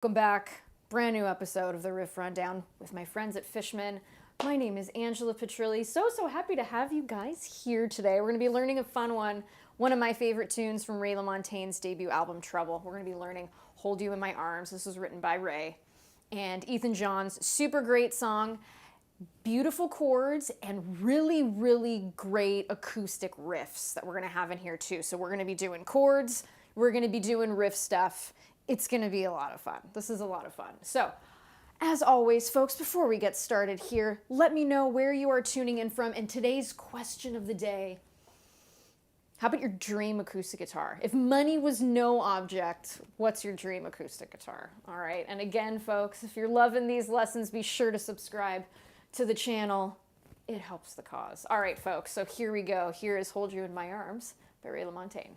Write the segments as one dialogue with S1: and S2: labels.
S1: Welcome back. Brand new episode of the Riff Rundown with my friends at Fishman. My name is Angela Petrilli. So happy to have you guys here today. We're going to be learning a fun one of my favorite tunes from Ray Lamontagne's debut album, Trouble. We're going to be learning Hold You in My Arms. This was written by Ray and Ethan Johns. Super great song, beautiful chords, and really great acoustic riffs that we're going to have in here too. So we're going to be doing chords, we're going to be doing riff stuff. It's going to be a lot of fun. This is a lot of fun. So, as always, folks, before we get started here, let me know where you are tuning in from. And today's question of the day, how about your dream acoustic guitar? If money was no object, what's your dream acoustic guitar? All right. And again, folks, if you're loving these lessons, be sure to subscribe to the channel. It helps the cause. All right, folks. So here we go. Here is Hold You in My Arms by Ray Lamontagne.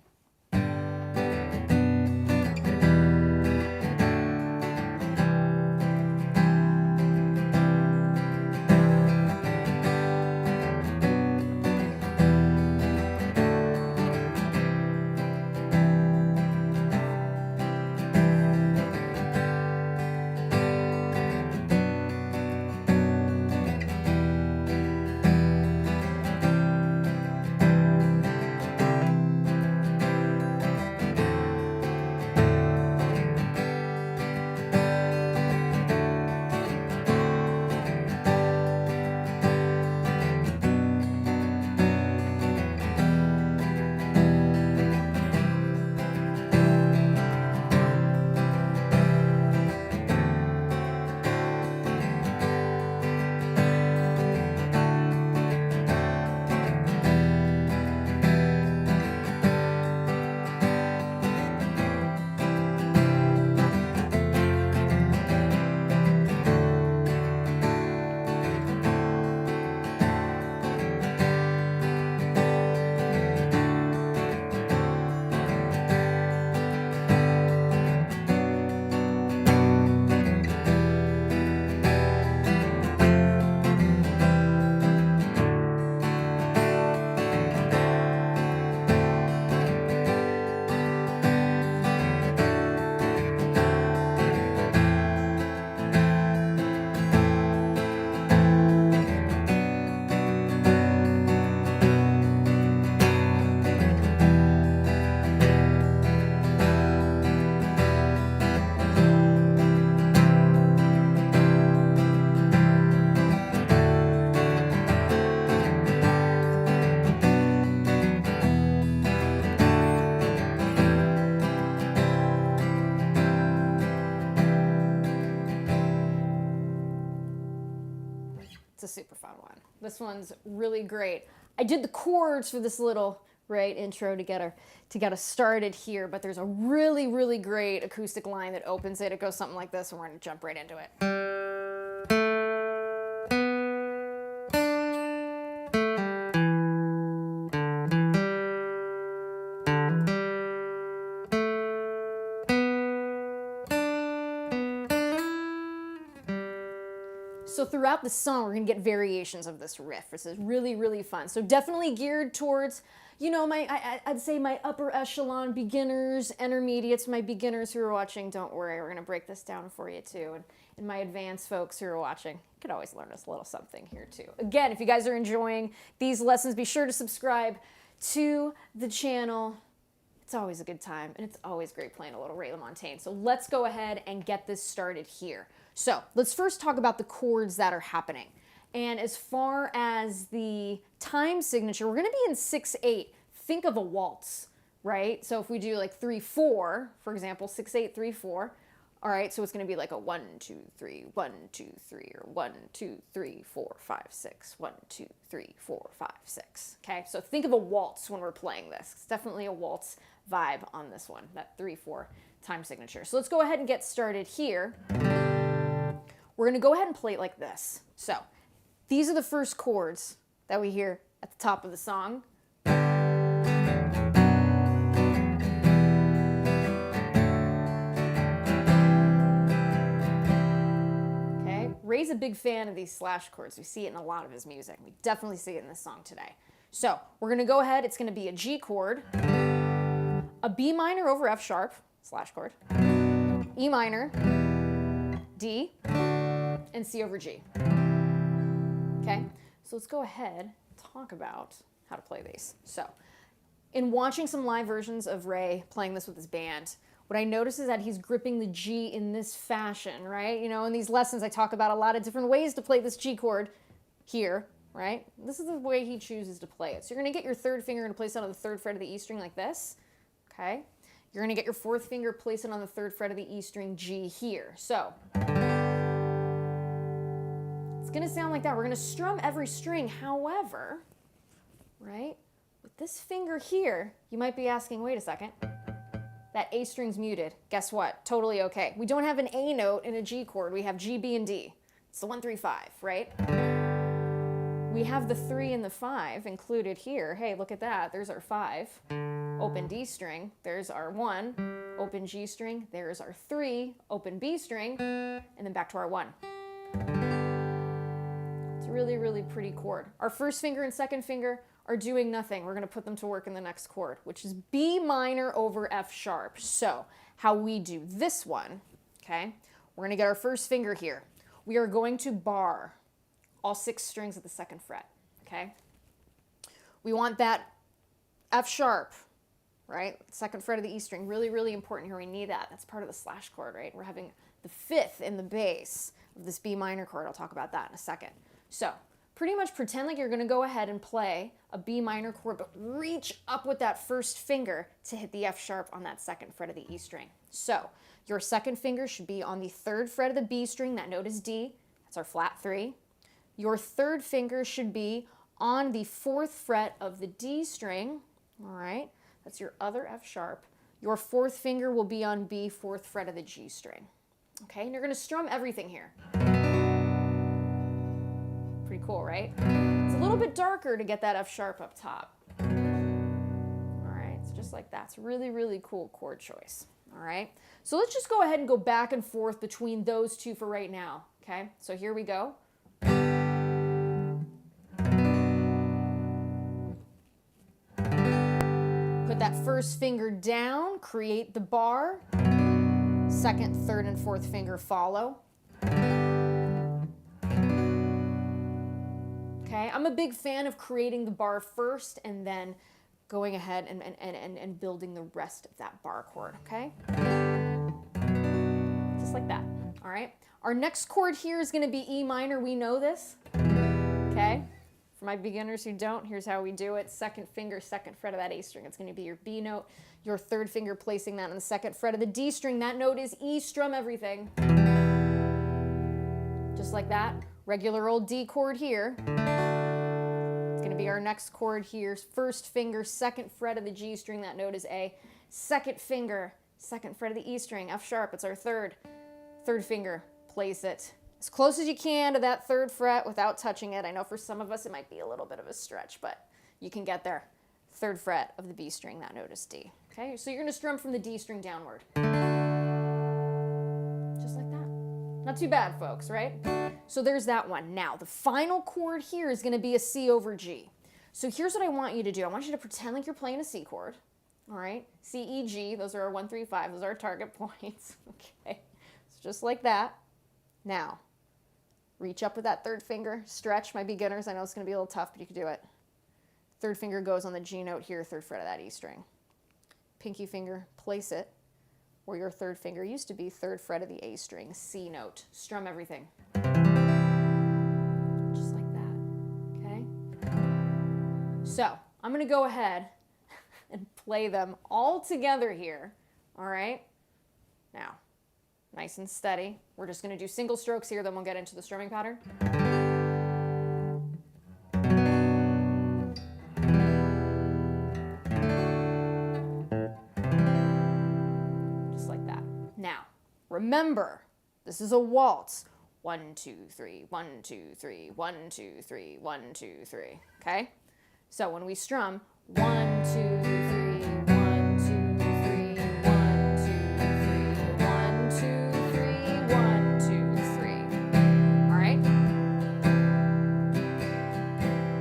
S1: It's a super fun one. This one's really great. I did the chords for this little intro to get us started here, but there's a really great acoustic line that opens it. It goes something like this, and we're going to jump right into it. So throughout the song, we're going to get variations of this riff. This is really fun. So definitely geared towards, you know, I'd say my upper echelon beginners, intermediates, my beginners who are watching. Don't worry, we're going to break this down for you too. And my advanced folks who are watching, you could always learn us a little something here too. Again, if you guys are enjoying these lessons, be sure to subscribe to the channel. It's always a good time, and it's always great playing a little Ray Lamontagne. So let's go ahead and get this started here. So let's first talk about the chords that are happening. And as far as the time signature, we're going to be in 6/8. Think of a waltz, right? So if we do like 3/4, for example, 6/8, 3/4. All right, so it's going to be like a 1 2 3 1 2 3, or 1 2 3 4 5 6 1 2 3 4 5 6. Okay, so think of a waltz when we're playing this. It's definitely a waltz vibe on this one, that 3/4 time signature. So let's go ahead and get started here. We're going to go ahead and play it like this. So these are the first chords that we hear at the top of the song. Okay, Ray's a big fan of these slash chords. We see it in a lot of his music. We definitely see it in this song today. So we're going to go ahead. It's going to be a G chord, a B minor over F sharp, slash chord, E minor, D, and C over G. Okay, so let's go ahead and talk about how to play these. So, in watching some live versions of Ray playing this with his band, what I notice is that he's gripping the G in this fashion, right? You know, in these lessons I talk about a lot of different ways to play this G chord here, right? This is the way he chooses to play it. So you're gonna get your third finger and place it on the third fret of the E string like this, okay? You're gonna get your fourth finger, place it on the third fret of the E string G here. So, it's gonna sound like that. We're gonna strum every string. However, right, with this finger here, you might be asking, wait a second, that A string's muted. Guess what? Totally okay. We don't have an A note in a G chord. We have G, B, and D. It's the 1, 3, 5, right? We have the 3 and the 5 included here. Hey, look at that. There's our 5. Open D string. There's our 1. Open G string. There's our 3. Open B string. And then back to our 1. It's a really, really pretty chord. Our first finger and second finger are doing nothing. We're going to put them to work in the next chord, which is B minor over F sharp. So how we do this one, okay, we're going to get our first finger here. We are going to bar all 6 strings at the second fret, okay? We want that F sharp, right? Second fret of the E string, really, really important here. We need that. That's part of the slash chord, right? We're having the 5th in the bass of this B minor chord. I'll talk about that in a second. So pretty much pretend like you're going to go ahead and play a B minor chord, but reach up with that first finger to hit the F sharp on that second fret of the E string. So your second finger should be on the third fret of the B string. That note is D. That's our flat 3. Your third finger should be on the 4th fret of the D string. All right, that's your other F sharp. Your 4th finger will be on B, 4th fret of the G string. Okay, and you're going to strum everything here. Pretty cool, right? It's a little bit darker to get that F sharp up top. All right, it's just like that. It's a really, really cool chord choice. All right, so let's just go ahead and go back and forth between those two for right now. Okay, so here we go. Put that first finger down, create the bar. Second, third, and fourth finger follow. Okay, I'm a big fan of creating the bar first and then going ahead and building the rest of that bar chord, okay? Just like that, all right? Our next chord here is gonna be E minor. We know this, okay? For my beginners who don't, here's how we do it. Second finger, second fret of that A string. It's gonna be your B note. Your third finger placing that on the second fret of the D string. That note is E, strum everything. Just like that. Regular old D chord here. It's gonna be our next chord here. First finger, second fret of the G string. That note is A. Second finger, second fret of the E string. F sharp, it's our third. Third finger, place it as close as you can to that third fret without touching it. I know for some of us it might be a little bit of a stretch, but you can get there. Third fret of the B string, that note is D. Okay, so you're gonna strum from the D string downward. Just like that. Not too bad, folks, right? So there's that one. Now, the final chord here is gonna be a C over G. So here's what I want you to do. I want you to pretend like you're playing a C chord, all right? C, E, G, those are our 1, 3, 5, those are our target points, okay? So just like that. Now, reach up with that third finger, stretch, my beginners. I know it's gonna be a little tough, but you can do it. Third finger goes on the G note here, third fret of that E string. Pinky finger, place it where your third finger used to be, third fret of the A string, C note. Strum everything. Just like that, okay? So, I'm gonna go ahead and play them all together here, all right? Now, nice and steady. We're just gonna do single strokes here, then we'll get into the strumming pattern. Remember, this is a waltz. 1, 2, 3, 1, 2, 3, 1, 2, 3, 1, 2, 3. Okay? So when we strum 1, 2, 3, 1, 2, 3, 1, 2, 3, 1, 2, 3, 1, 2, 3. All right?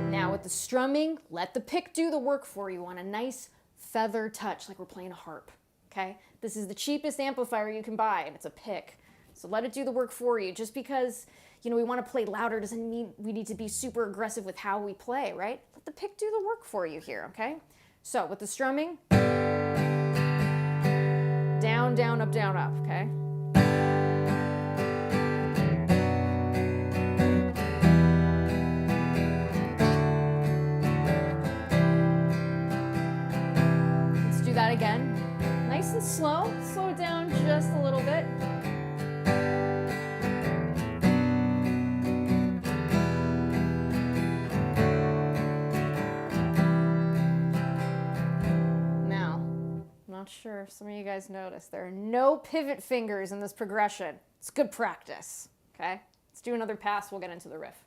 S1: Now with the strumming, let the pick do the work for you on a nice feather touch like we're playing a harp. Okay? This is the cheapest amplifier you can buy, and it's a pick. So let it do the work for you. Just because, you know, we want to play louder doesn't mean we need to be super aggressive with how we play, right? Let the pick do the work for you here, okay? So with the strumming, down, down, up, okay? Let's do that again. Nice and slow. Slow it down just a little bit. Not sure if some of you guys noticed, there are no pivot fingers in this progression. It's good practice, okay? Let's do another pass, we'll get into the riff.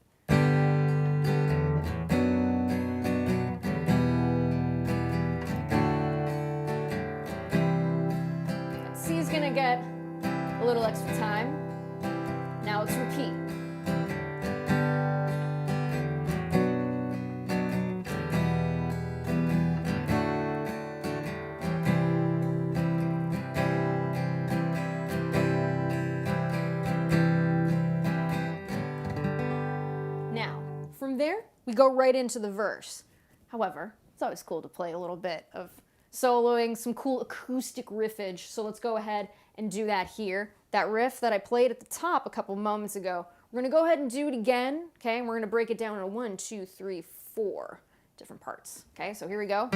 S1: C is gonna get a little extra time. Now let's repeat. From there, we go right into the verse. However, it's always cool to play a little bit of soloing, some cool acoustic riffage. So let's go ahead and do that here. That riff that I played at the top a couple moments ago, we're gonna go ahead and do it again, okay? And we're gonna break it down into 1, 2, 3, 4 different parts, okay? So here we go.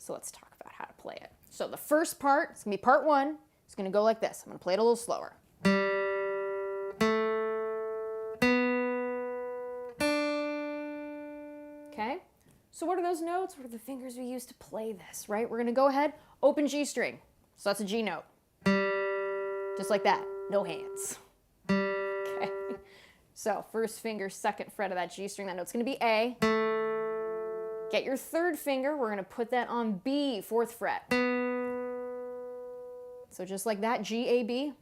S1: So let's talk about how to play it. So the first part, it's gonna be part 1, it's gonna go like this. I'm gonna play it a little slower. Okay, so what are those notes? What are the fingers we use to play this, right? We're gonna go ahead, open G string. So that's a G note. Just like that, no hands. Okay, so first finger, second fret of that G string, that note's gonna be A. Get your third finger, we're gonna put that on B, 4th fret. So just like that, G, A, B.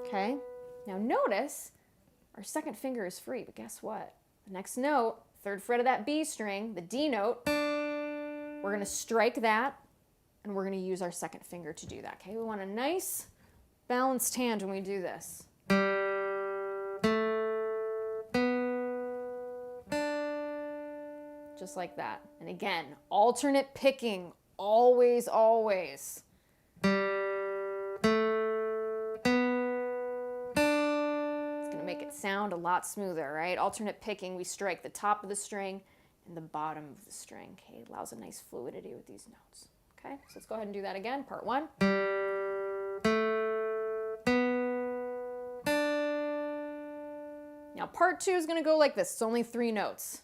S1: Okay, now notice our second finger is free, but guess what? The next note, 3rd fret of that B string, the D note, we're gonna strike that, and we're gonna use our second finger to do that, okay? We want a nice, balanced hand when we do this. Just like that. And again, alternate picking, always, always. It's gonna make it sound a lot smoother, right? Alternate picking, we strike the top of the string and the bottom of the string, okay? It allows a nice fluidity with these notes, okay? So let's go ahead and do that again, part 1. Now part 2 is gonna go like this. It's only 3 notes.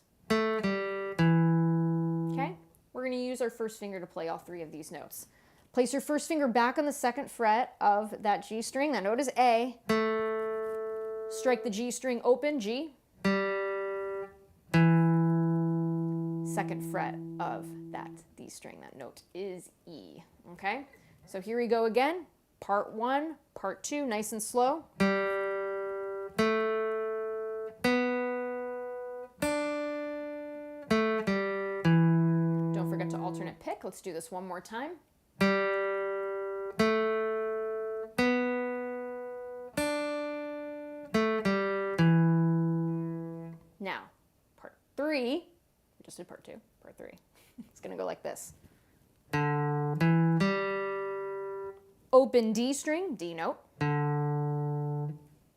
S1: We're going to use our first finger to play all 3 of these notes. Place your first finger back on the 2nd fret of that G string. That note is A. Strike the G string open, G. 2nd fret of that D string. That note is E. Okay? So here we go again. Part 1, part 2, nice and slow. Alternate pick. Let's do this one more time. Now, part 3, we just did part 2, part 3. It's gonna go like this. Open D string, D note.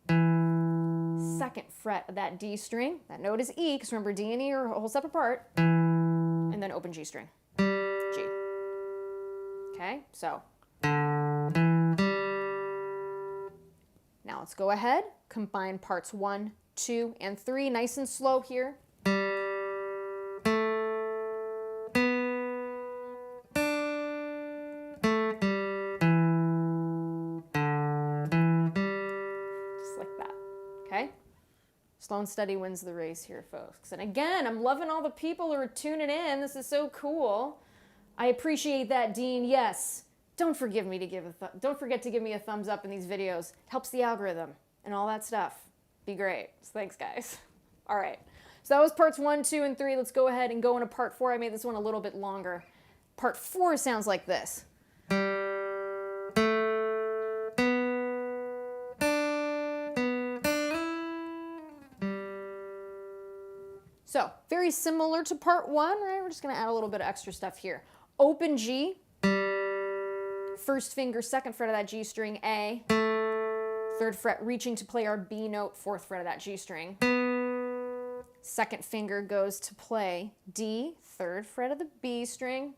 S1: 2nd fret of that D string, that note is E, because remember D and E are a whole separate part. And then open G string. G. Okay, so. Now let's go ahead, combine parts 1, 2, and 3, nice and slow here. Just like that, okay? Slow and steady wins the race here, folks. And again, I'm loving all the people who are tuning in. This is so cool. I appreciate that, Dean. Yes, don't forget to give me a thumbs up in these videos. Helps the algorithm and all that stuff. Be great. So thanks, guys. All right. So that was parts 1, 2, and 3. Let's go ahead and go into part 4. I made this one a little bit longer. Part 4 sounds like this. So, very similar to part 1, right? We're just going to add a little bit of extra stuff here. Open G, first finger, second fret of that G string, A, third fret reaching to play our B note, fourth fret of that G string. Second finger goes to play D, third fret of the B string.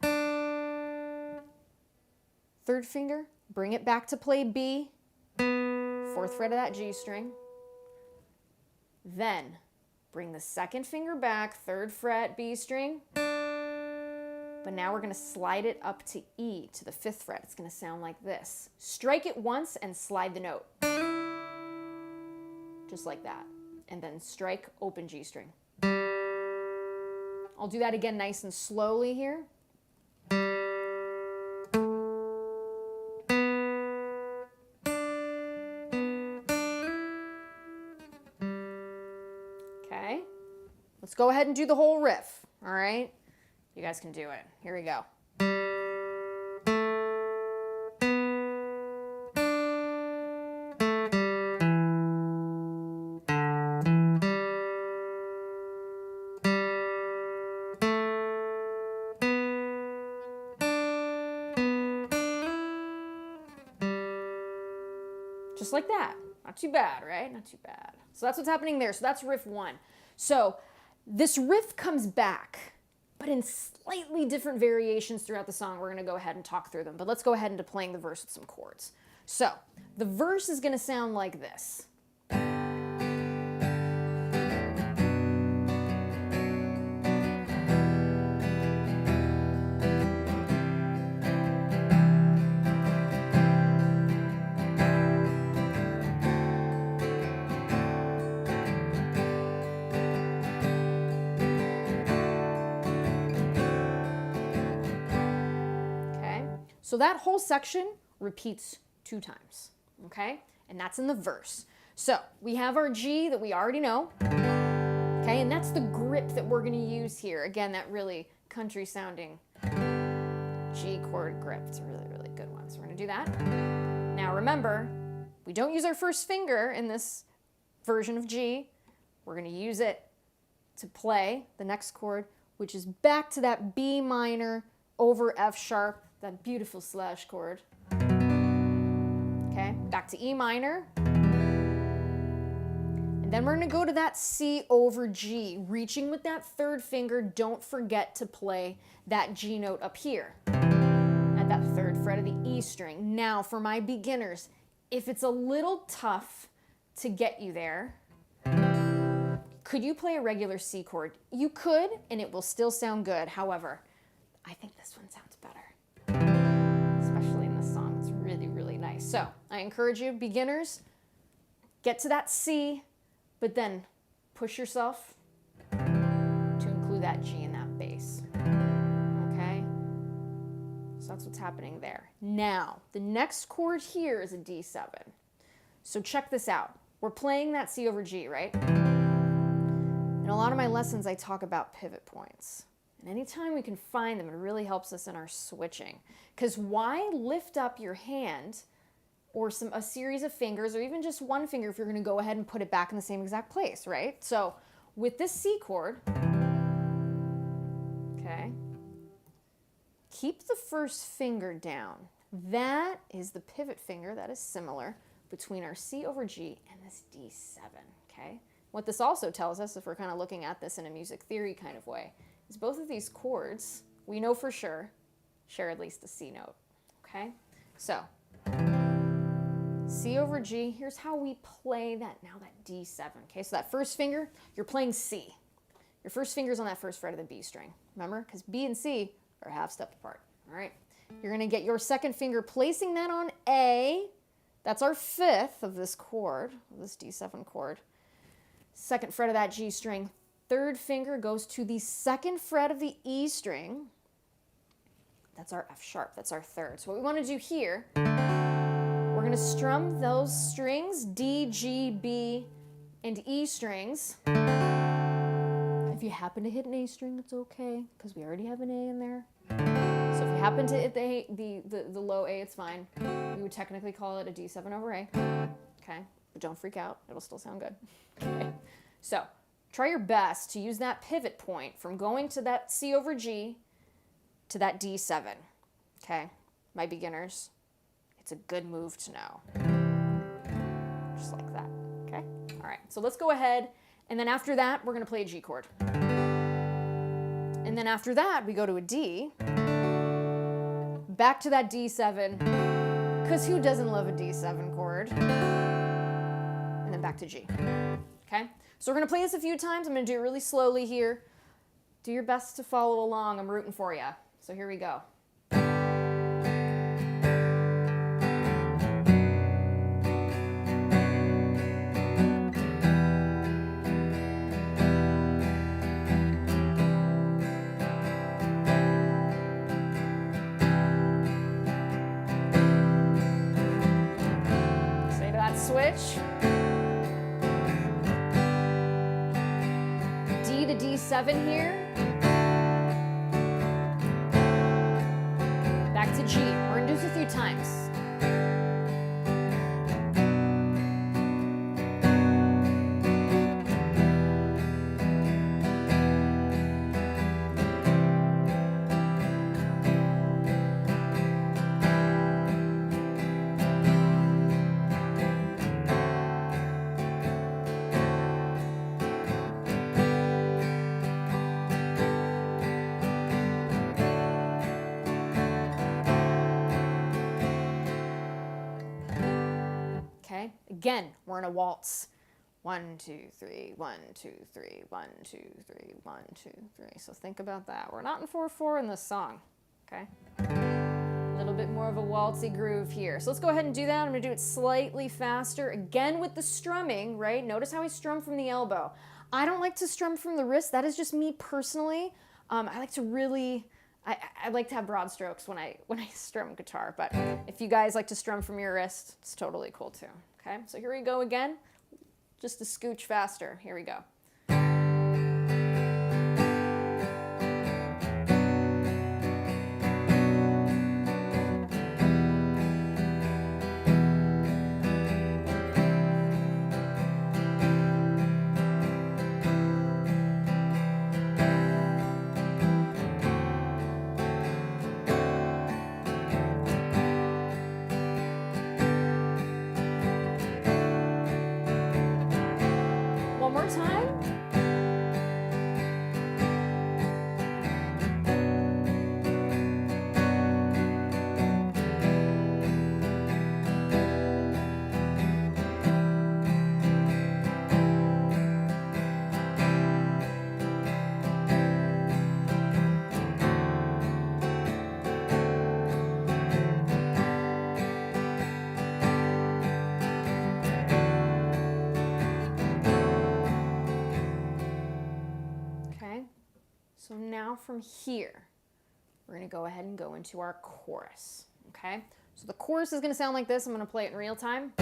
S1: Third finger, bring it back to play B, fourth fret of that G string. Then, bring the second finger back, third fret, B string. But now we're going to slide it up to E, to the fifth fret. It's going to sound like this. Strike it once and slide the note. Just like that. And then strike open G string. I'll do that again nice and slowly here. Okay. Let's go ahead and do the whole riff. All right? You guys can do it. Here we go. Just like that. Not too bad, right? Not too bad. So that's what's happening there. So that's riff 1. So this riff comes back, but in slightly different variations throughout the song. We're going to go ahead and talk through them. But let's go ahead into playing the verse with some chords. So the verse is going to sound like this. So that whole section repeats 2 times, okay? And that's in the verse. So we have our G that we already know, okay? And that's the grip that we're gonna use here. Again, that really country sounding G chord grip. It's a really, really good one. So we're gonna do that. Now remember, we don't use our first finger in this version of G. We're gonna use it to play the next chord, which is back to that B minor over F sharp, that beautiful slash chord. Okay, back to E minor. And then we're gonna go to that C over G, reaching with that third finger. Don't forget to play that G note up here at that third fret of the E string. Now, for my beginners, if it's a little tough to get you there, could you play a regular C chord? You could, and it will still sound good. However, I think this one sounds better. Especially in this song. It's really, really nice. So I encourage you, beginners, get to that C, but then push yourself to include that G in that bass. Okay? So that's what's happening there. Now, the next chord here is a D7. So check this out. We're playing that C over G, right? In a lot of my lessons, I talk about pivot points. And anytime we can find them, it really helps us in our switching. Because why lift up your hand or a series of fingers or even just one finger if you're going to go ahead and put it back in the same exact place, right? So with this C chord, okay, keep the first finger down. That is the pivot finger that is similar between our C over G and this D7, okay? What this also tells us, if we're kind of looking at this in a music theory kind of way, is both of these chords, we know for sure, share at least the C note, okay? So, C over G, here's how we play that D7, okay? So that first finger, you're playing C. Your first finger's on that first fret of the B string, remember? Because B and C are half step apart, all right? You're gonna get your second finger, placing that on A. That's our fifth of this chord, this D7 chord. Second fret of that G string. Third finger goes to the second fret of the E string. That's our F sharp, that's our third. So what we want to do here, we're going to strum those strings, D, G, B, and E strings. If you happen to hit an A string, it's okay, because we already have an A in there. So if you happen to hit the low A, it's fine. We would technically call it a D7 over A. Okay, but don't freak out. It'll still sound good. Okay. So try your best to use that pivot point from going to that C over G to that D7. Okay, my beginners, it's a good move to know. Just like that. Okay, all right. So let's go ahead, and then after that, we're going to play a G chord. And then after that, we go to a D, back to that D7, because who doesn't love a D7 chord? And then back to G. Okay, so we're going to play this a few times. I'm going to do it really slowly here. Do your best to follow along. I'm rooting for you. So here we go. Say to that switch. D to D7 here. Back to G. We're going to do this a few times. Okay, again, we're in a waltz. 1, 2, 3, 1, 2, 3, 1, 2, 3, 1, 2, 3. So think about that. We're not in 4/4 in this song, okay? A little bit more of a waltzy groove here. So let's go ahead and do that. I'm gonna do it slightly faster. Again with the strumming, right? Notice how I strum from the elbow. I don't like to strum from the wrist. That is just me personally. I like to really, I like to have broad strokes when I strum guitar, but if you guys like to strum from your wrist, it's totally cool too. Okay, so here we go again, just a scooch faster. Here we go. One more time. So now from here, we're going to go ahead and go into our chorus, okay? So the chorus is going to sound like this. I'm going to play it in real time.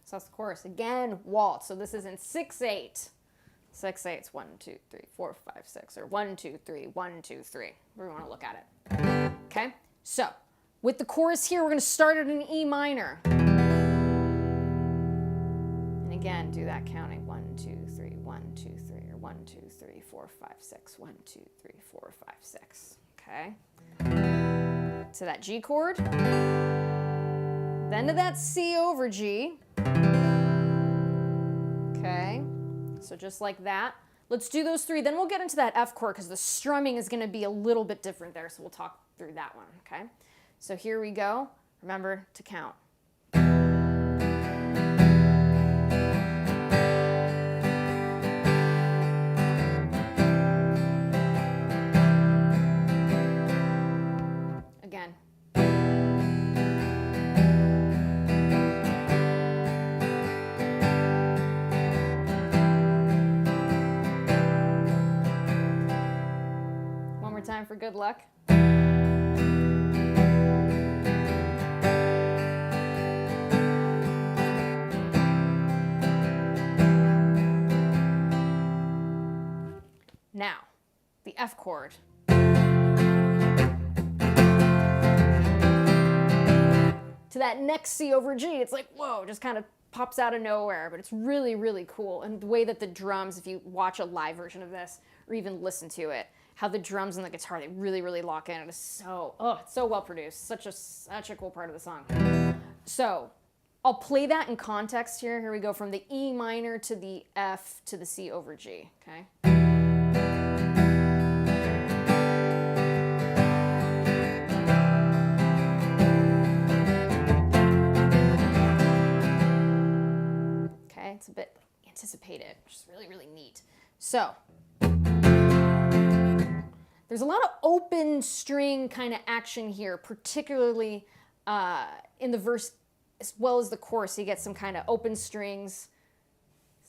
S1: So that's the chorus. Again, waltz. So this is in 6/8. 6/8. 1, 2, 3, 4, 5, 6, or 1, 2, 3, 1, 2, 3. We want to look at it. Okay. So with the chorus here, we're going to start at an E minor. And again, do that counting. 1, 2, 3, 1, 2, 3, or 1, 2, 3, 4, 5, 6. 1, 2, 3, 4, 5, 6. Okay. to that G chord, then to that C over G. Okay, so just like that. Let's do those three, then we'll get into that F chord because the strumming is going to be a little bit different there, so we'll talk through that one, okay? So here we go. Remember to count. Again. One more time for good luck. Now, the F chord. To that next C over G, it's like, whoa, just kind of pops out of nowhere, but it's really, really cool. And the way that the drums, if you watch a live version of this, or even listen to it, how the drums and the guitar, they really, really lock in. It is so, it's so well produced. Such a cool part of the song. So, I'll play that in context here. Here we go from the E minor to the F to the C over G, okay? It's a bit anticipated, which is really, really neat. So, there's a lot of open string kind of action here, particularly in the verse as well as the chorus. You get some kind of open strings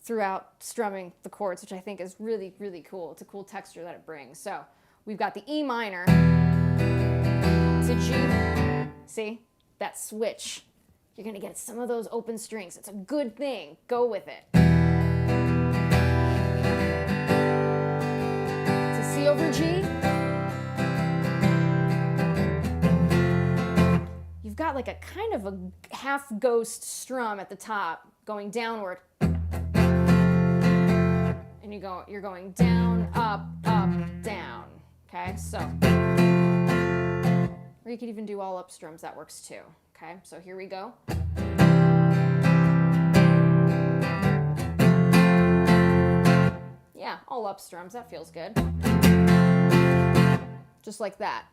S1: throughout strumming the chords, which I think is really, really cool. It's a cool texture that it brings. So, we've got the E minor to G. See? That switch. You're going to get some of those open strings. It's a good thing. Go with it. To C over G. You've got like a kind of a half ghost strum at the top going downward. And you're going down, up, down. Okay, so. Or you could even do all up strums. That works too. Okay, so here we go. Yeah, all up strums, that feels good. Just like that.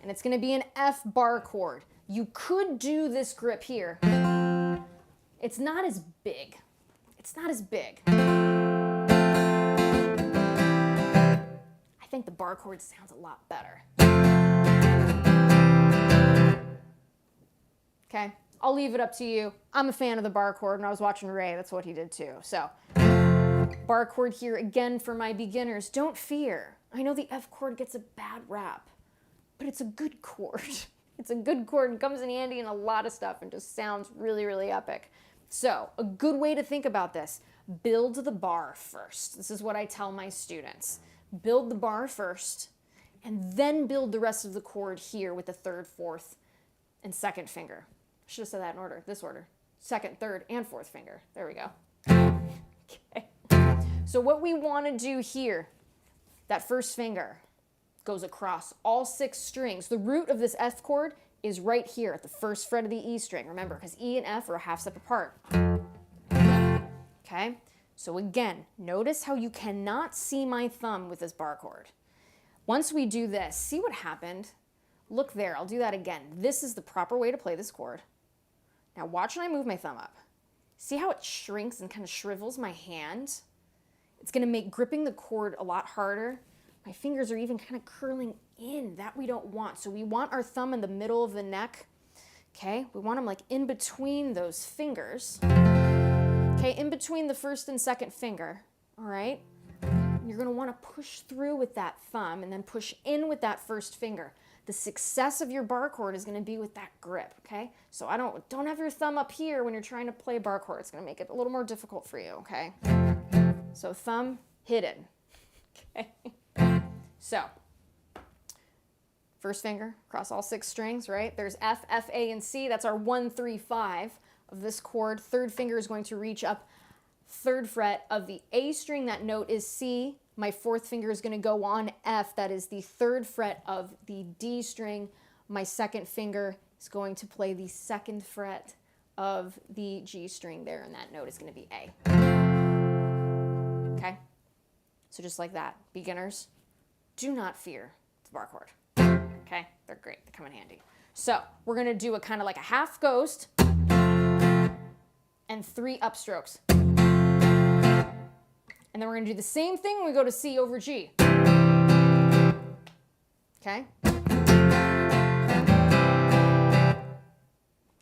S1: And it's gonna be an F bar chord. You could do this grip here. It's not as big. It's not as big. I think the bar chord sounds a lot better. Okay, I'll leave it up to you. I'm a fan of the bar chord. When I was watching Ray, that's what he did too. So, bar chord here again for my beginners. Don't fear. I know the F chord gets a bad rap, but it's a good chord. It's a good chord and comes in handy in a lot of stuff and just sounds really, really epic. So, a good way to think about this, build the bar first. This is what I tell my students. Build the bar first, and then build the rest of the chord here with the third, fourth, and second finger. I should have said that in order, this order. Second, third, and fourth finger. There we go. Okay. So what we want to do here, that first finger goes across all 6 strings. The root of this F chord is right here at the first fret of the E string. Remember, because E and F are a half step apart. Okay? So again, notice how you cannot see my thumb with this bar chord. Once we do this, see what happened? Look there, I'll do that again. This is the proper way to play this chord. Now watch when I move my thumb up. See how it shrinks and kind of shrivels my hand? It's gonna make gripping the chord a lot harder. My fingers are even kind of curling in. That we don't want. So we want our thumb in the middle of the neck. Okay, we want them like in between those fingers. Okay, in between the first and second finger, all right? You're gonna wanna push through with that thumb and then push in with that first finger. The success of your bar chord is gonna be with that grip, okay? So don't have your thumb up here when you're trying to play a bar chord. It's gonna make it a little more difficult for you, okay? So thumb hidden, okay? So, first finger across all 6 strings, right? There's F, F, A, and C. That's our 1, 3, 5 of this chord. Third finger is going to reach up 3rd fret of the A string. That note is C My fourth finger is going to go on F. That is the third fret of the D string. My second finger is going to play the second fret of the G string there, and that note is going to be A. Okay? So just like that, beginners, do not fear the bar chord. Okay? They're great. They come in handy. So we're going to do a kind of like a half ghost and 3 upstrokes. And then we're going to do the same thing when we go to C over G. Okay?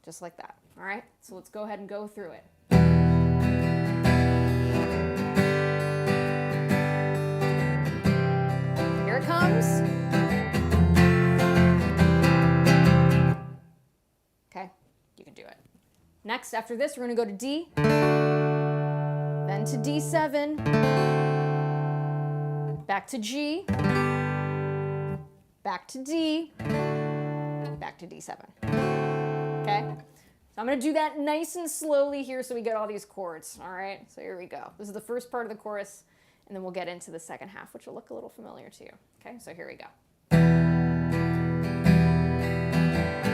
S1: Just like that. All right? So let's go ahead and go through it. Here it comes. Okay? You can do it. Next, after this, we're going to go to D, then to D7, back to G, back to D, back to D7. Okay? So I'm going to do that nice and slowly here so we get all these chords. All right? So here we go. This is the first part of the chorus, and then we'll get into the second half, which will look a little familiar to you. Okay? So here we go.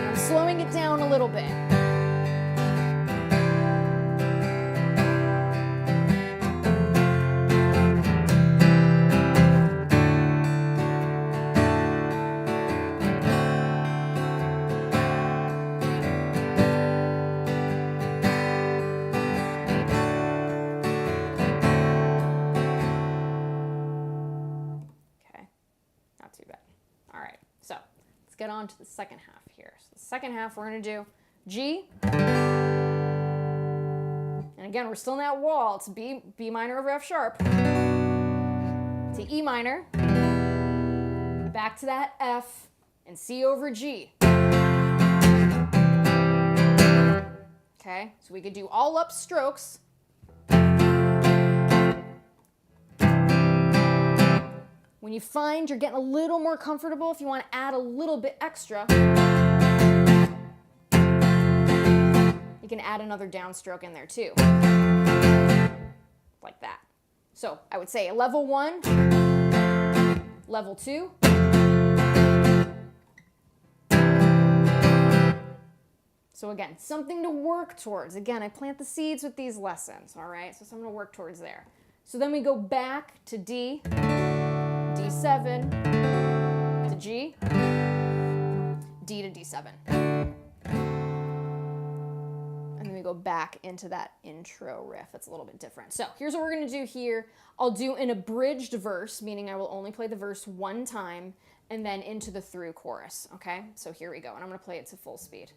S1: I'm slowing it down a little bit. Get on to the second half here. So the second half we're going to do G, and again we're still in that wall. It's B minor over F sharp, to E minor, back to that F, and C over G. Okay, so we could do all up strokes. When you find you're getting a little more comfortable, if you want to add a little bit extra, you can add another downstroke in there too. Like that. So I would say level 1, level 2, so again, something to work towards. Again, I plant the seeds with these lessons, all right? So something to work towards there. So then we go back to D, D7 to G, D to D7. And then we go back into that intro riff. It's a little bit different. So here's what we're going to do here. I'll do an abridged verse, meaning I will only play the verse one time, and then into the through chorus, okay? So here we go, and I'm going to play it to full speed.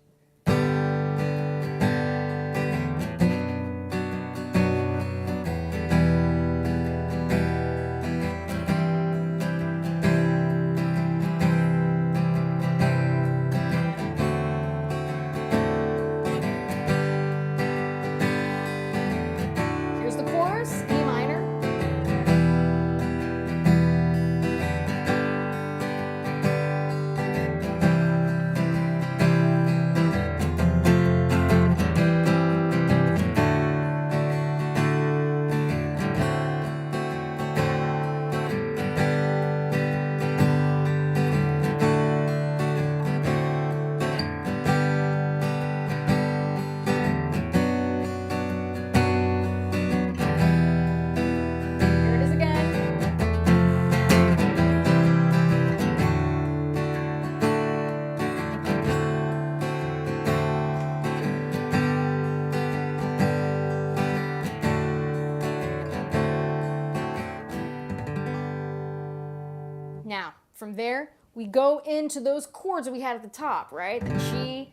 S1: Now, from there, we go into those chords that we had at the top, right? The G,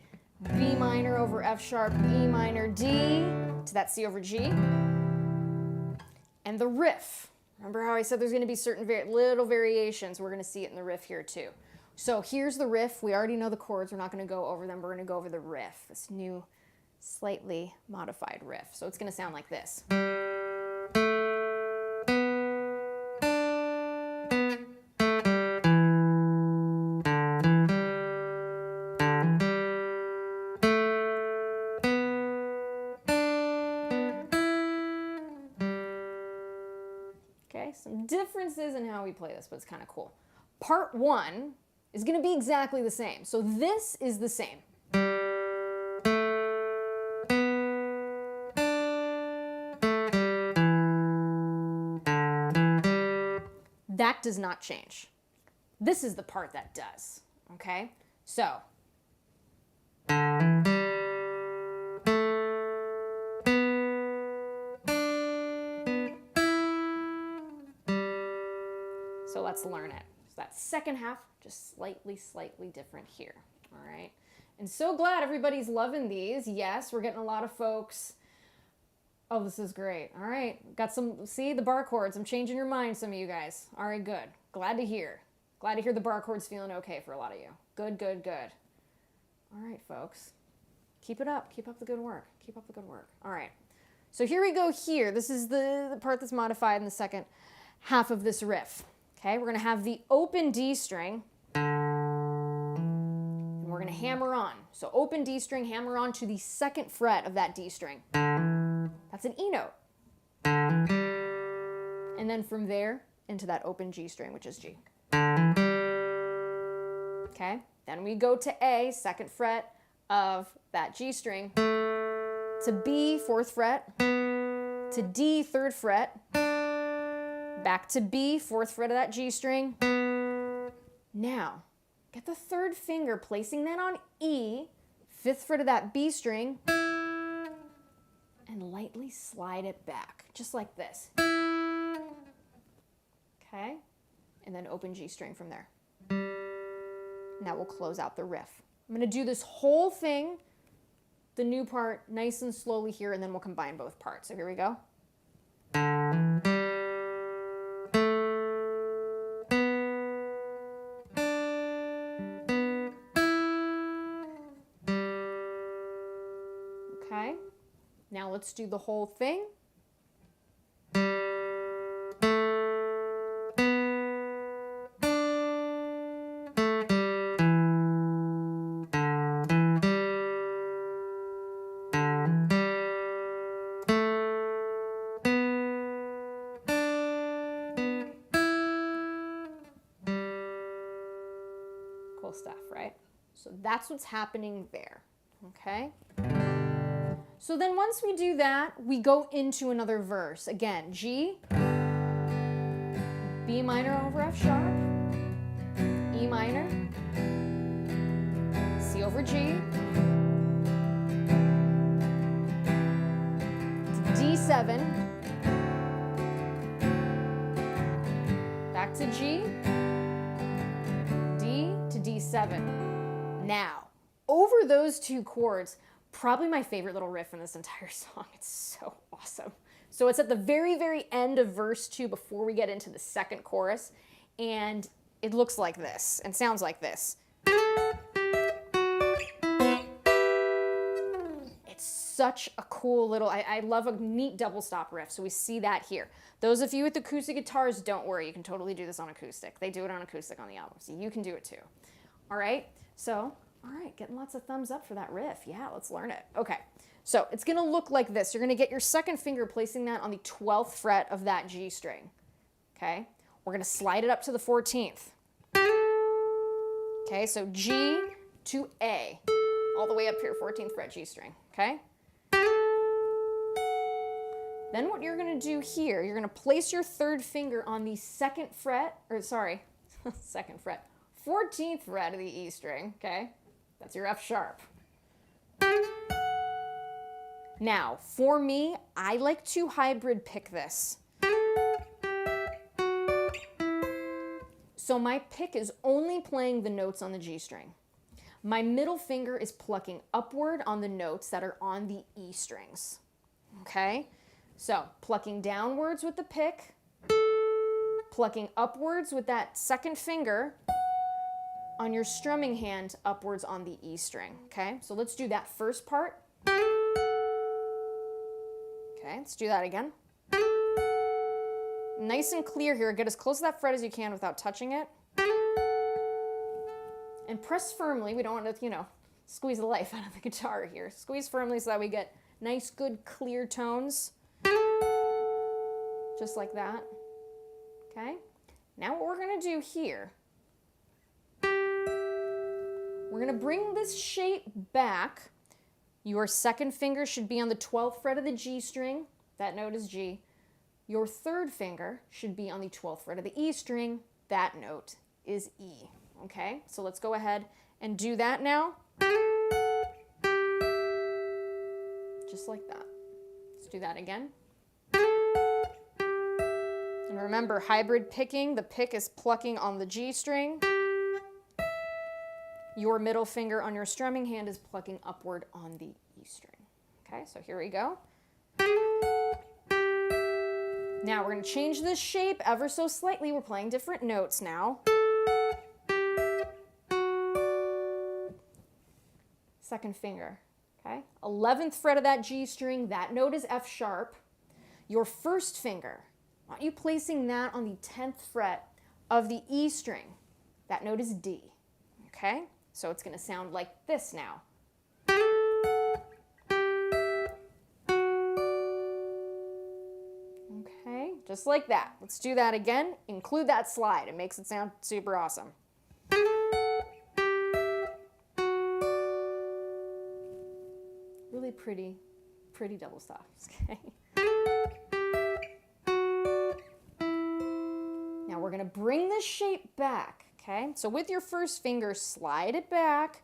S1: B minor over F sharp, E minor, D, to that C over G. And the riff. Remember how I said there's going to be certain little variations? We're going to see it in the riff here too. So here's the riff. We already know the chords. We're not going to go over them. We're going to go over the riff, this new, slightly modified riff. So it's going to sound like this. Some differences in how we play this, but it's kind of cool. Part 1 is going to be exactly the same. So this is the same. That does not change. This is the part that does, okay? So, let's learn it. So that second half, just slightly different here, all right? And so glad everybody's loving these. Yes, we're getting a lot of folks. Oh, this is great. All right, got some, see the bar chords. I'm changing your mind, some of you guys. All right, good. Glad to hear. Glad to hear the bar chords feeling okay for a lot of you. Good, good, good. All right, folks. Keep it up. Keep up the good work. Keep up the good work. All right. So here we go here. This is the part that's modified in the second half of this riff. Okay, we're going to have the open D string. And we're going to hammer on. So open D string, hammer on to the second fret of that D string. That's an E note. And then from there into that open G string, which is G. Okay, then we go to A, second fret of that G string, to B, fourth fret, to D, third fret, back to B, fourth fret of that G string. Now, get the third finger, placing that on E, fifth fret of that B string, and lightly slide it back, just like this. Okay, and then open G string from there. Now we'll close out the riff. I'm going to do this whole thing, the new part, nice and slowly here, and then we'll combine both parts. So here we go. Okay, now let's do the whole thing. Cool stuff, right? So that's what's happening there, okay? So then once we do that, we go into another verse. Again, G, B minor over F sharp, E minor, C over G, D7, back to G, D to D7. Now, over those two chords, probably my favorite little riff in this entire song. It's so awesome. So it's at the very, very end of verse 2 before we get into the second chorus, and it looks like this and sounds like this. It's such a cool little, I love a neat double stop riff, so we see that here. Those of you with acoustic guitars, don't worry, you can totally do this on acoustic. They do it on acoustic on the album, so you can do it too. All right, so all right, getting lots of thumbs up for that riff. Yeah, let's learn it. Okay, so it's gonna look like this. You're gonna get your second finger, placing that on the 12th fret of that G string, okay? We're gonna slide it up to the 14th. Okay, so G to A, all the way up here, 14th fret G string, okay? Then what you're gonna do here, you're gonna place your third finger on the second fret, or sorry, second fret, 14th fret of the E string, okay? That's your F sharp. Now, for me, I like to hybrid pick this. So my pick is only playing the notes on the G string. My middle finger is plucking upward on the notes that are on the E strings, okay? So plucking downwards with the pick, plucking upwards with that second finger on your strumming hand upwards on the E string, okay? So let's do that first part. Okay, let's do that again. Nice and clear here. Get as close to that fret as you can without touching it. And press firmly. We don't want to, you know, squeeze the life out of the guitar here. Squeeze firmly so that we get nice, good, clear tones. Just like that. Okay? Now what we're going to do here, we're going to bring this shape back. Your second finger should be on the 12th fret of the G string. That note is G. Your third finger should be on the 12th fret of the E string. That note is E. Okay? So let's go ahead and do that now. Just like that. Let's do that again. And remember, hybrid picking, the pick is plucking on the G string. Your middle finger on your strumming hand is plucking upward on the E string. Okay, so here we go. Now we're going to change this shape ever so slightly. We're playing different notes now. Second finger, okay? 11th fret of that G string, that note is F sharp. Your first finger, I want you placing that on the 10th fret of the E string. That note is D, okay? So it's going to sound like this now. Okay, just like that. Let's do that again. Include that slide. It makes it sound super awesome. Really pretty double stops, okay? Now we're going to bring this shape back, okay? So with your first finger, slide it back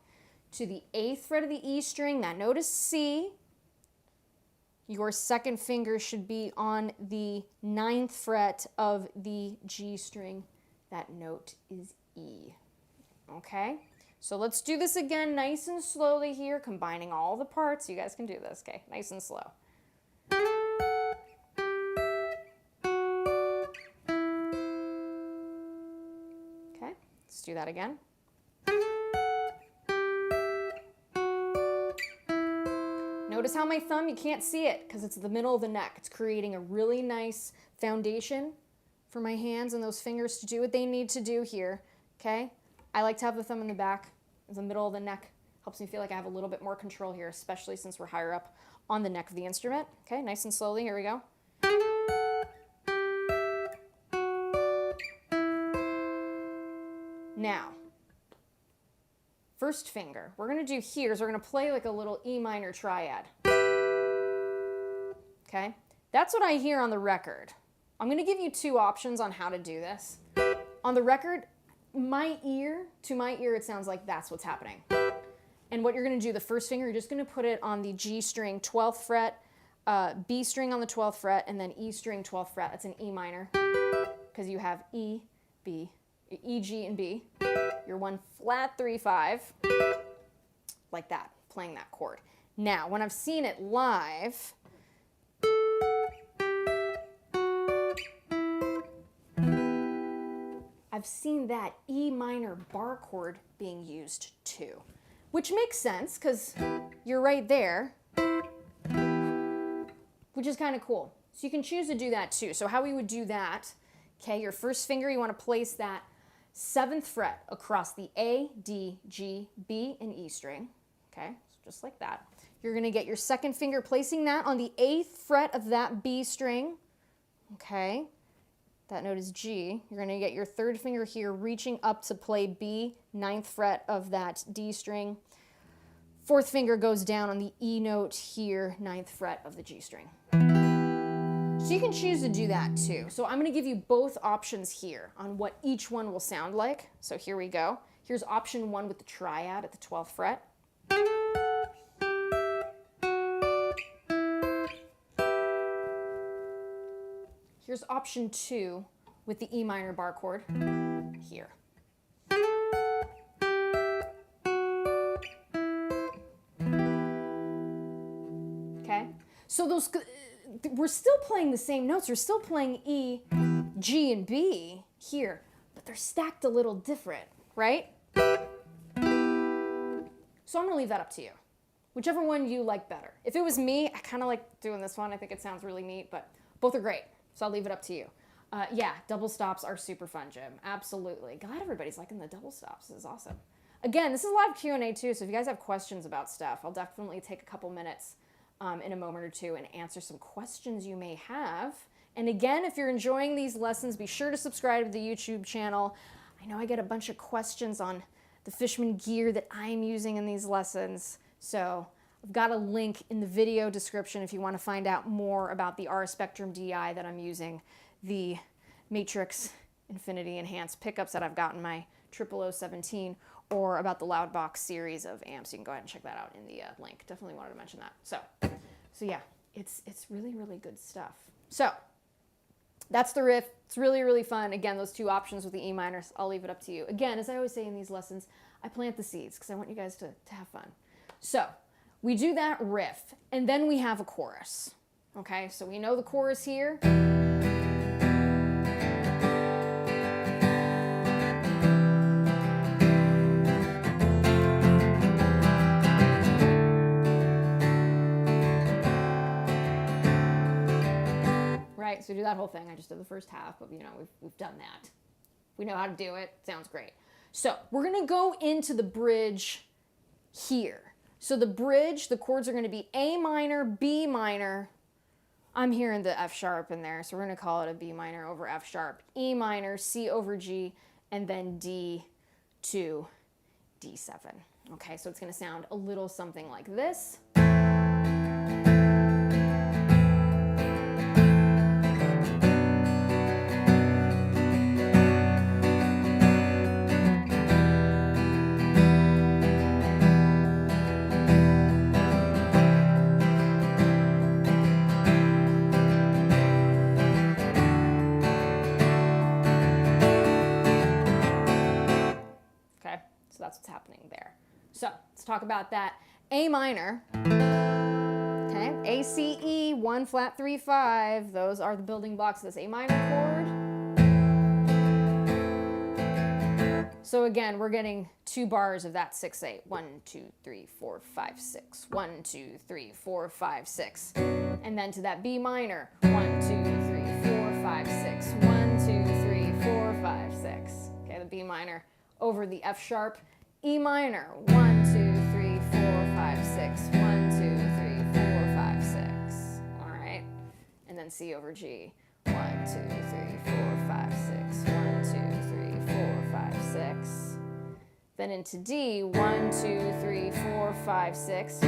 S1: to the 8th fret of the E string. That note is C. Your second finger should be on the 9th fret of the G string. That note is E, okay? So let's do this again nice and slowly here, combining all the parts. You guys can do this, okay? Nice and slow. Okay, let's do that again. Notice how my thumb, you can't see it because it's the middle of the neck. It's creating a really nice foundation for my hands and those fingers to do what they need to do here, okay? I like to have the thumb in the back, in the middle of the neck. Helps me feel like I have a little bit more control here, especially since we're higher up on the neck of the instrument. Okay, nice and slowly, here we go. Now, first finger, we're gonna do here is we're gonna play like a little E minor triad. Okay, that's what I hear on the record. I'm gonna give you two options on how to do this. On the record, to my ear, it sounds like that's what's happening. And what you're going to do, the first finger, you're just going to put it on the G string 12th fret, B string on the 12th fret, and then E string 12th fret. That's an E minor, because you have E, B, E, G, and B. You're 1 flat 3, 5, like that, playing that chord. Now, when I've seen it live, I've seen that E minor bar chord being used too, which makes sense because you're right there, which is kind of cool. So you can choose to do that too. So how we would do that, okay, your first finger, you want to place that 7th fret across the A, D, G, B, and E string, okay, so just like that. You're going to get your second finger placing that on the 8th fret of that B string, okay. That note is G. You're going to get your third finger here reaching up to play B, 9th fret of that D string. Fourth finger goes down on the E note here, 9th fret of the G string. So you can choose to do that too. So I'm going to give you both options here on what each one will sound like. So here we go. Here's option 1 with the triad at the 12th fret. Here's option 2 with the E minor bar chord here. Okay, so those, we're still playing the same notes. We're still playing E, G, and B here, but they're stacked a little different, right? So I'm gonna leave that up to you. Whichever one you like better. If it was me, I kind of like doing this one. I think it sounds really neat, but both are great. So I'll leave it up to you. Yeah, double stops are super fun, Jim. Absolutely. Glad everybody's liking the double stops. This is awesome. Again, this is live Q&A too, so if you guys have questions about stuff, I'll definitely take a couple minutes in a moment or two and answer some questions you may have. And again, if you're enjoying these lessons, be sure to subscribe to the YouTube channel. I know I get a bunch of questions on the Fishman gear that I'm using in these lessons. So I've got a link in the video description if you want to find out more about the R Spectrum DI that I'm using, the Matrix Infinity Enhanced pickups that I've got in my 00017, or about the Loudbox series of amps. You can go ahead and check that out in the link. Definitely wanted to mention that. So yeah, it's really, really good stuff. So that's the riff. It's really, really fun. Again, those two options with the E minors, I'll leave it up to you. Again, as I always say in these lessons, I plant the seeds because I want you guys to have fun. So we do that riff, and then we have a chorus. Okay, so we know the chorus here. Right, so do that whole thing. I just did the first half, but you know, we've done that. We know how to do it. Sounds great. So we're gonna go into the bridge here. So the bridge, the chords are gonna be A minor, B minor. I'm hearing the F sharp in there, so we're gonna call it a B minor over F sharp, E minor, C over G, and then D to D7. Okay, so it's gonna sound a little something like this. That's what's happening there. So let's talk about that. A minor, okay, A, C, E, 1 flat 3, 5. Those are the building blocks of this A minor chord. So again, we're getting 2 bars of that 6, 8. 1, 2, 3, 4, 5, 6. 1, 2, 3, 4, 5, 6. And then to that B minor. 1, 2, 3, 4, 5, 6. 1, 2, 3, 4, 5, 6. Okay, the B minor over the F sharp. E minor, 1, 2, 3, 4, 5, 6, 1, 2, 3, 4, 5, 6. All right. And then C over G. 1, 2, 3, 4, 5, 6. 1, 2, 3, 4, 5, 6. Then into D, 1, 2, 3, 4, 5, 6.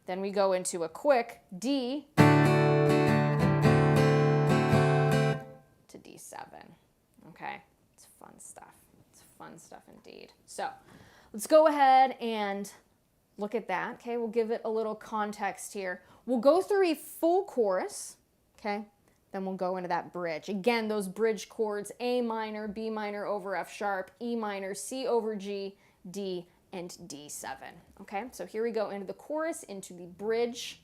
S1: Then we go into a quick D to D7. Okay, it's fun stuff. Fun stuff indeed. So let's go ahead and look at that. Okay, we'll give it a little context here. We'll go through a full chorus. Okay, then we'll go into that bridge. Again, those bridge chords, A minor, B minor over F sharp, E minor, C over G, D, and D7. Okay, so here we go into the chorus, into the bridge.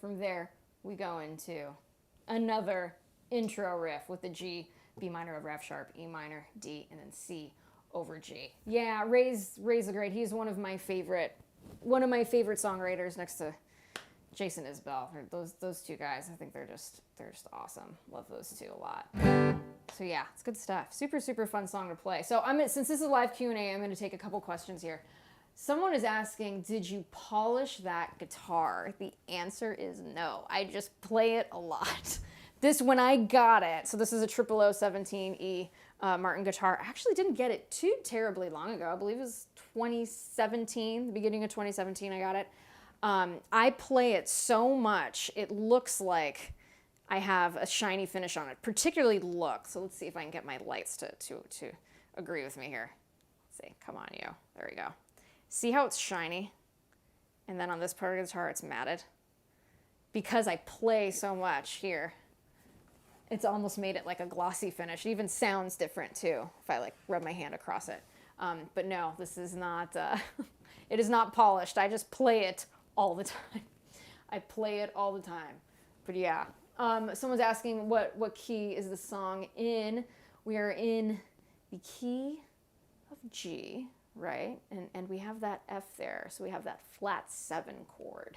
S1: From there, we go into another intro riff with the G, B minor over F sharp, E minor, D, and then C over G. Yeah, Ray's the great. He's one of my favorite songwriters next to Jason Isbell. Those two guys, I think they're just awesome. Love those two a lot. So yeah, it's good stuff. Super, super fun song to play. So since this is a live Q&A, I'm going to take a couple questions here. Someone is asking, did you polish that guitar? The answer is no. I just play it a lot. This, when I got it, so this is a 00017E Martin guitar. I actually didn't get it too terribly long ago. I believe it was 2017, the beginning of 2017 I got it. I play it so much, it looks like I have a shiny finish on it, particularly look. So let's see if I can get my lights to agree with me here. Let's see, come on you, there we go. See how it's shiny? And then on this part of the guitar, it's matted. Because I play so much here, it's almost made it like a glossy finish. It even sounds different too, if I like rub my hand across it. But no, this is not, it is not polished. I just play it all the time. I play it all the time. But yeah, someone's asking what key is the song in? We are in the key of G. Right, and we have that F there, so we have that flat 7 chord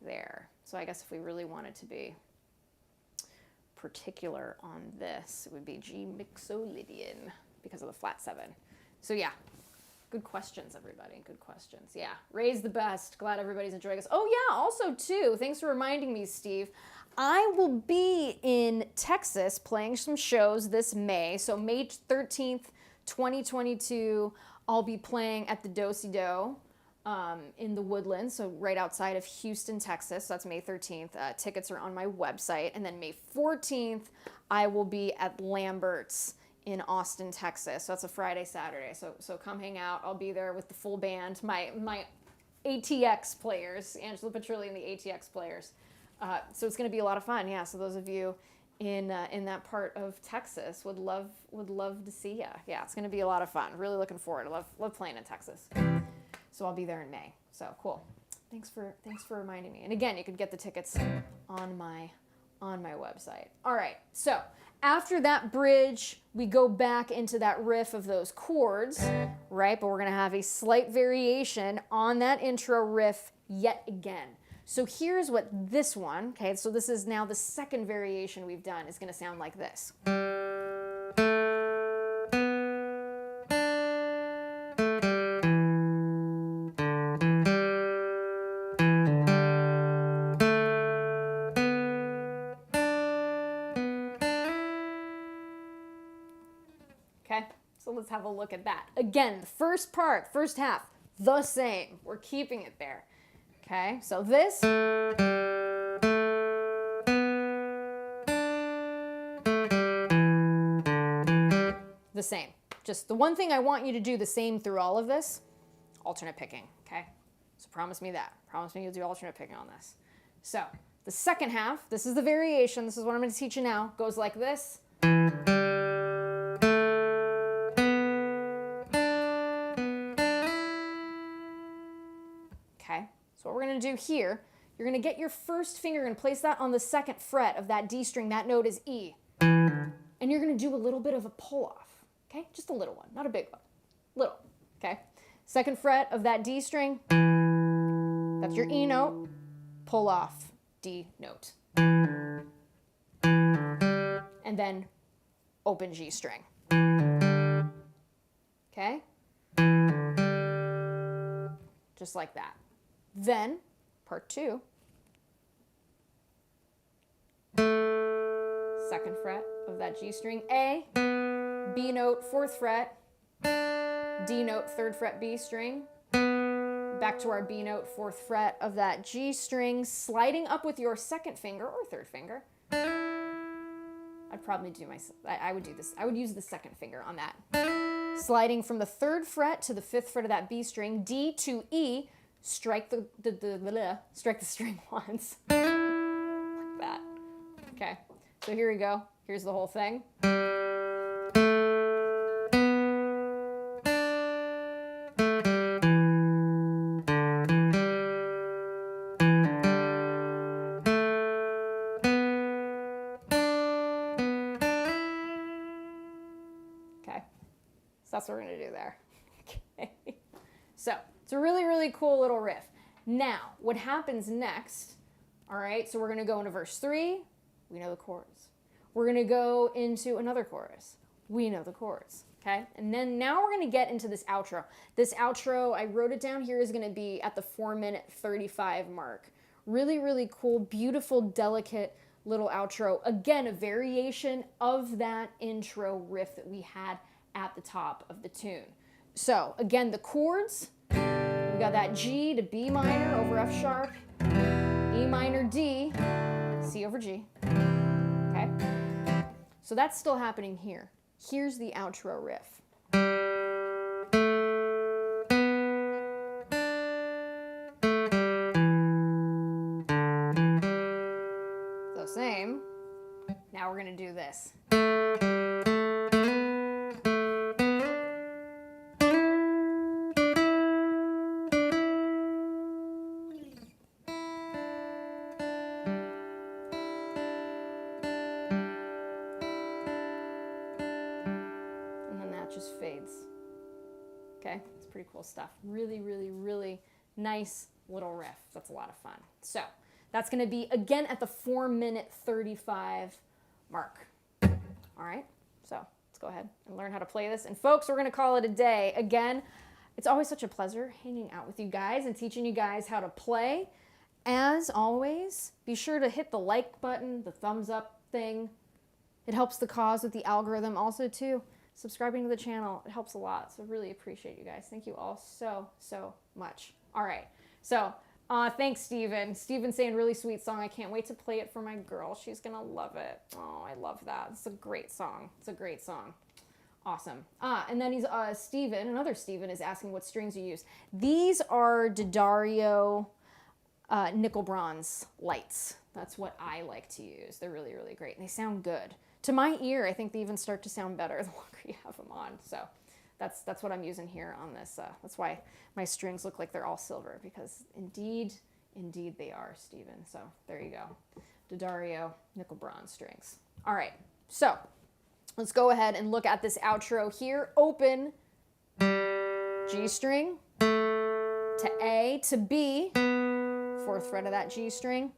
S1: there. So I guess if we really wanted to be particular on this, it would be G mixolydian because of the flat 7. So yeah, good questions, everybody, good questions. Yeah, Ray's the best. Glad everybody's enjoying this. Oh yeah, also too, thanks for reminding me, Steve. I will be in Texas playing some shows this May, so May 13th, 2022. I'll be playing at the Do-Si-Do in the Woodlands, so right outside of Houston, Texas. So that's May 13th. Tickets are on my website. And then May 14th, I will be at Lambert's in Austin, Texas. So that's a Friday, Saturday. So come hang out. I'll be there with the full band, my ATX players, Angela Petrilli and the ATX players. So it's going to be a lot of fun. Yeah, so those of you in that part of Texas would love to see ya. Yeah, it's gonna be a lot of fun. Really looking forward. I love playing in Texas. So I'll be there in May. So cool. Thanks for reminding me. And again, you could get the tickets on my website. All right. So after that bridge, we go back into that riff of those chords, right? But we're gonna have a slight variation on that intro riff yet again. So here's what this one, okay, so this is now the second variation we've done, is going to sound like this. Okay, so let's have a look at that. Again, the first part, first half, the same. We're keeping it there. Okay, so this, the same. Just the one thing I want you to do the same through all of this, alternate picking, okay? So promise me that. Promise me you'll do alternate picking on this. So the second half, this is the variation, this is what I'm going to teach you now, goes like this. So what we're going to do here, you're going to get your first finger and place that on the second fret of that D string. That note is E. And you're going to do a little bit of a pull off, okay? Just a little one, not a big one. Little, okay? Second fret of that D string, that's your E note, pull off D note. And then open G string. Okay? Just like that. Then, part 2, second fret of that G string, A, B note, 4th fret, D note, 3rd fret, B string, back to our B note, 4th fret of that G string, sliding up with your second finger or 3rd finger. I'd probably do I would do this. I would use the second finger on that. Sliding from the 3rd fret to the 5th fret of that B string, D to E, strike the string once, like that. Okay, so here we go. Here's the whole thing. Okay, so that's what we're gonna do there. Okay, so it's a really, really cool little riff. Now, what happens next, all right, so we're going to go into verse 3, we know the chords. We're going to go into another chorus, we know the chords, Okay, and then now we're gonna get into this outro. This outro, I wrote it down here, is gonna be at the 4-minute 35 mark. Really, really cool, beautiful, delicate little outro. Again, a variation of that intro riff that we had at the top of the tune. So again, the chords, we got that G to B minor over F sharp, E minor D, C over G, okay? So that's still happening here. Here's the outro riff. So same. Now we're gonna do this. Just fades. Okay, it's pretty cool stuff. Really, really, really nice little riff. That's a lot of fun. So that's going to be again at the 4-minute 35 mark. All right, so let's go ahead and learn how to play this. And folks, we're going to call it a day. Again, it's always such a pleasure hanging out with you guys and teaching you guys how to play. As always, be sure to hit the like button, the thumbs up thing. It helps the cause with the algorithm also too. Subscribing to the channel, it helps a lot. So really appreciate you guys. Thank you all so, so much. All right. So thanks, Steven. Steven saying really sweet song. I can't wait to play it for my girl. She's going to love it. Oh, I love that. It's a great song. It's a great song. Awesome. And then he's Steven, another Steven, is asking what strings you use. These are D'Addario nickel bronze lights. That's what I like to use. They're really, really great. And they sound good. To my ear, I think they even start to sound better the longer you have them on. So that's what I'm using here on this. That's why my strings look like they're all silver, because indeed they are, Steven. So there you go. D'Addario nickel bronze strings. All right, so let's go ahead and look at this outro here. Open G string to A to B, 4th fret of that G string,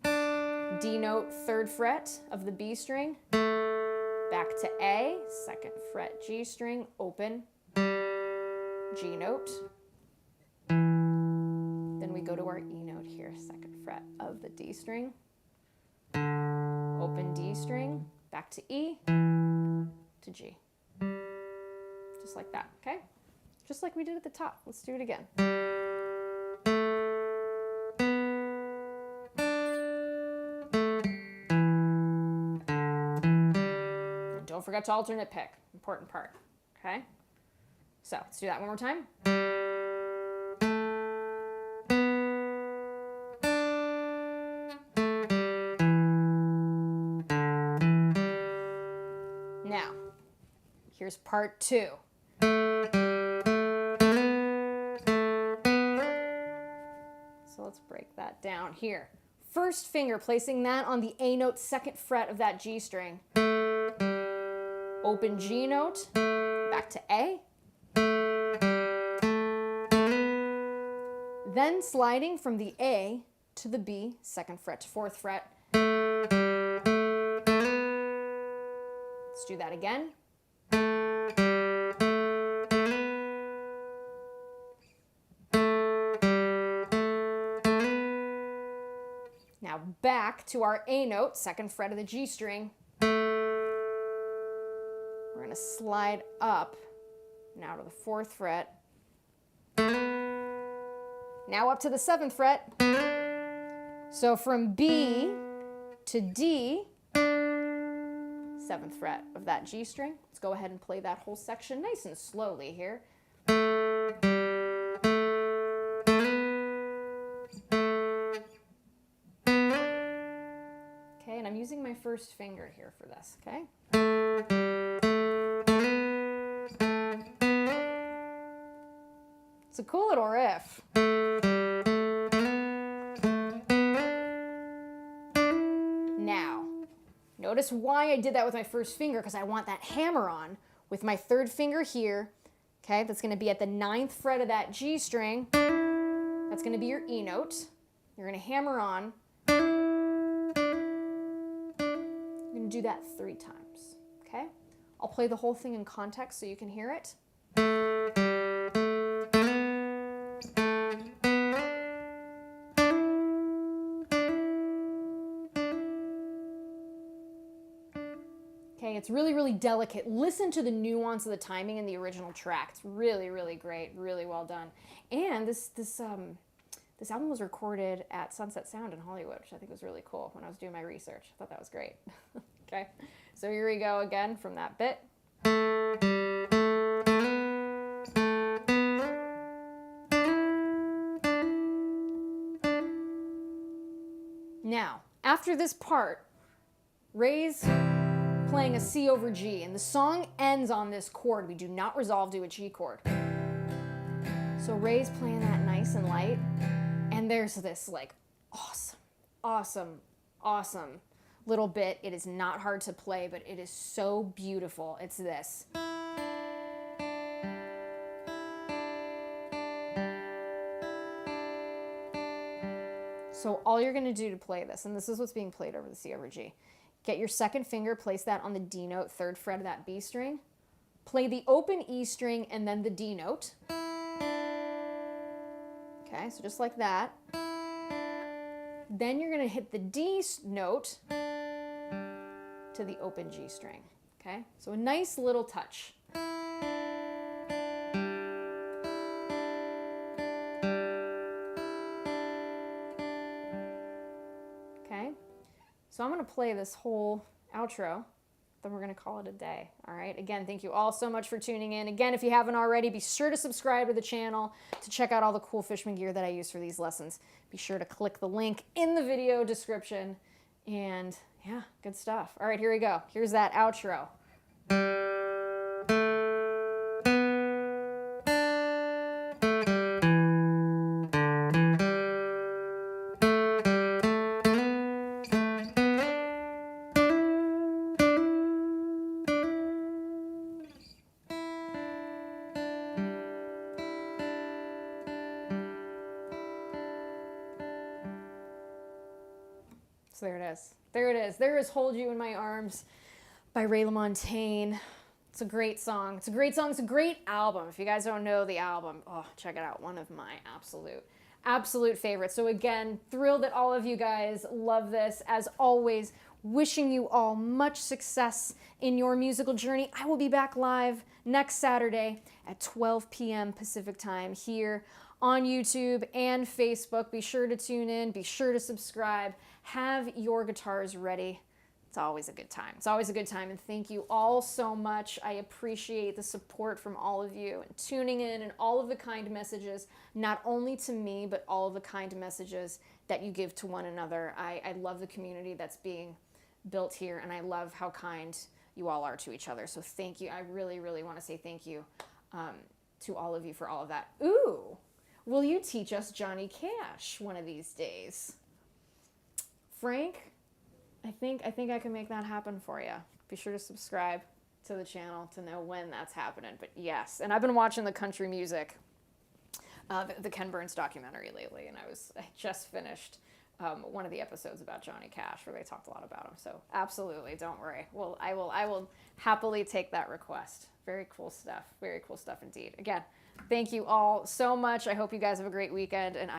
S1: D note, 3rd fret of the B string, back to A, 2nd fret G string, open, G note. Then we go to our E note here, 2nd fret of the D string, open D string, back to E, to G. Just like that, okay? Just like we did at the top. Let's do it again. Don't forget to alternate pick, important part, okay? So let's do that one more time. Now, here's part 2. So let's break that down here. First finger, placing that on the A note, 2nd fret of that G string. Open G note, back to A. Then sliding from the A to the B, 2nd fret to 4th fret. Let's do that again. Now back to our A note, 2nd fret of the G string. We're going to slide up now to the 4th fret. Now up to the 7th fret. So from B to D, 7th fret of that G string. Let's go ahead and play that whole section nice and slowly here. Okay, and I'm using my first finger here for this, okay? It's a cool little riff. Now, notice why I did that with my first finger, because I want that hammer on with my 3rd finger here. Okay, that's going to be at the 9th fret of that G string. That's going to be your E note. You're going to hammer on. You're going to do that 3 times. Okay, I'll play the whole thing in context so you can hear it. Okay, it's really, really delicate. Listen to the nuance of the timing in the original track. It's really, really great. Really well done. And this album was recorded at Sunset Sound in Hollywood, which I think was really cool when I was doing my research. I thought that was great. Okay, so here we go again from that bit. Now, after this part, Ray's playing a C over G, and the song ends on this chord. We do not resolve to a G chord. So Ray's playing that nice and light, and there's this like awesome little bit. It is not hard to play, but it is so beautiful. It's this. So all you're gonna do to play this, and this is what's being played over the C over G, get your second finger, place that on the D note, third fret of that B string, play the open E string and then the D note. Okay, so just like that. Then you're gonna hit the D note to the open G string. Okay, so a nice little touch. Okay, so I'm gonna play this whole outro, then we're gonna call it a day. All right, again, thank you all so much for tuning in. Again, if you haven't already, be sure to subscribe to the channel to check out all the cool Fishman gear that I use for these lessons. Be sure to click the link in the video description, and yeah, good stuff. All right, here we go. Here's that outro. So there it is. There it is. There is Hold You in My Arms by Ray Lamontagne. It's a great song. It's a great song. It's a great album. If you guys don't know the album, oh, check it out. One of my absolute favorites. So again, thrilled that all of you guys love this. As always, wishing you all much success in your musical journey. I will be back live next Saturday at 12 p.m. Pacific time here on YouTube and Facebook. Be sure to tune in. Be sure to subscribe. Have your guitars ready. It's always a good time. It's always a good time, and thank you all so much. I appreciate the support from all of you and tuning in and all of the kind messages, not only to me, but all of the kind messages that you give to one another. I love the community that's being built here, and I love how kind you all are to each other. So thank you. I really, really want to say thank you to all of you for all of that. Ooh, will you teach us Johnny Cash one of these days? Frank, I think I can make that happen for you. Be sure to subscribe to the channel to know when that's happening. But yes, and I've been watching the country music, the Ken Burns documentary lately, and I just finished one of the episodes about Johnny Cash where they talked a lot about him. So absolutely, don't worry. Well, I will happily take that request. Very cool stuff. Very cool stuff indeed. Again, thank you all so much. I hope you guys have a great weekend, and